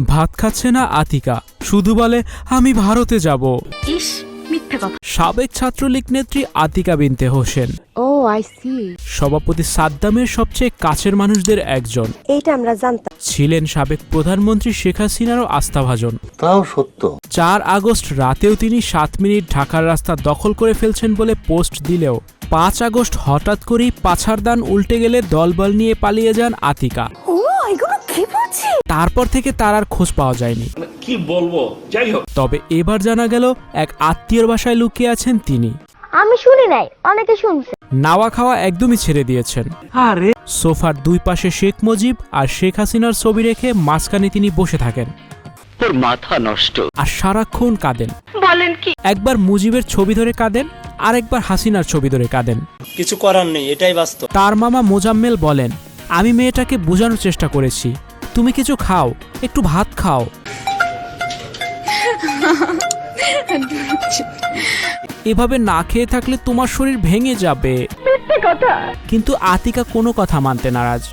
ভাত খাচ্ছে না আতিকা, শুধু বলে আমি ভারতে যাব। ইস, মিথ্যা কথা। সাবেক ছাত্রলীগ নেত্রী আতিকা বিনতে হোসেন, ও আই সি। সভাপতি সাদ্দামের সবচেয়ে কাছের মানুষদের একজন, এইটা আমরা জানতাম। ছিলেন সাবেক প্রধানমন্ত্রী শেখ হাসিনারও আস্থাভাজন। তাও সত্য। 4 আগস্ট রাতেও তিনি 7 মিনিট ঢাকার রাস্তা দখল করে ফেলছেন বলে পোস্ট দিলেও 5 আগস্ট হঠাৎ করেই পাছাড়দান উল্টে গেলে দলবল নিয়ে পালিয়ে যান আতিকা। ও এগুলো কি বলছে? তারপর থেকে তার আর খোঁজ পাওয়া যায়নি। কি বলবো, যাই হোক। তবে এবার জানা গেল এক আত্মীয়র বাসায় লুকিয়ে আছেন তিনি। আমি শুনি নাই, অনেকে শুনছে। নাওয়া খাওয়া একদমই ছেড়ে দিয়েছেন। আরে সোফার দুই পাশে শেখ মুজিব আর শেখ হাসিনার ছবি রেখে মাঝখানে তিনি বসে থাকেন তোর মাথা নষ্ট। আর সারাক্ষণ কাঁদেন। বলেন কি? একবার মুজিবের ছবি ধরে কাঁদেন, আরেকবার হাসিনার ছবি ধরে কাঁদেন। কিছু করার নেই, এটাই বাস্তব। তার মামা মোজাম্মেল বলেন, আমি মেয়েটাকে বোঝানোর চেষ্টা করেছি, তুমি কিছু খাও, একটু ভাত খাও। এভাবে না খেয়ে থাকলে তোমার শরীর ভেঙে যাবে। কিন্তু আতিকা কোনো কথা মানতে নারাজ।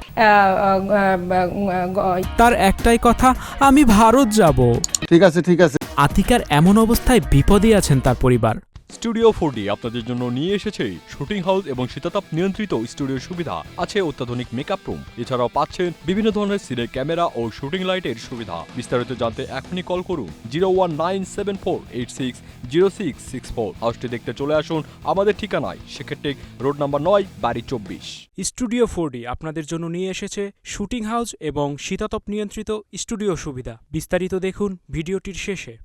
তার একটাই কথা, আমি ভারত যাব। ঠিক আছে ঠিক আছে। আতিকার এমন অবস্থায় বিপদে আছেন তার পরিবার। স্টুডিও 4D আপনাদের জন্য নিয়ে এসেছে শুটিং হাউস এবং শীতাতাপ নিয়ন্ত্রিত স্টুডিও সুবিধা, আছে অত্যাধুনিক মেকআপ রুম, এছাড়াও পাচ্ছেন বিভিন্ন ধরনের সিনে ক্যামেরা ও শুটিং লাইটের সুবিধা। বিস্তারিত জানতে এখনই কল করুন 01974860664। হাউসটি দেখতে চলে আসুন আমাদের ঠিকানায়, সেক্ষেত্রে রোড নাম্বার 9, বাড়ি 24। স্টুডিও 4D আপনাদের জন্য নিয়ে এসেছে শুটিং হাউস এবং শীতাতপ নিয়ন্ত্রিত স্টুডিও সুবিধা। বিস্তারিত দেখুন ভিডিওটির শেষে।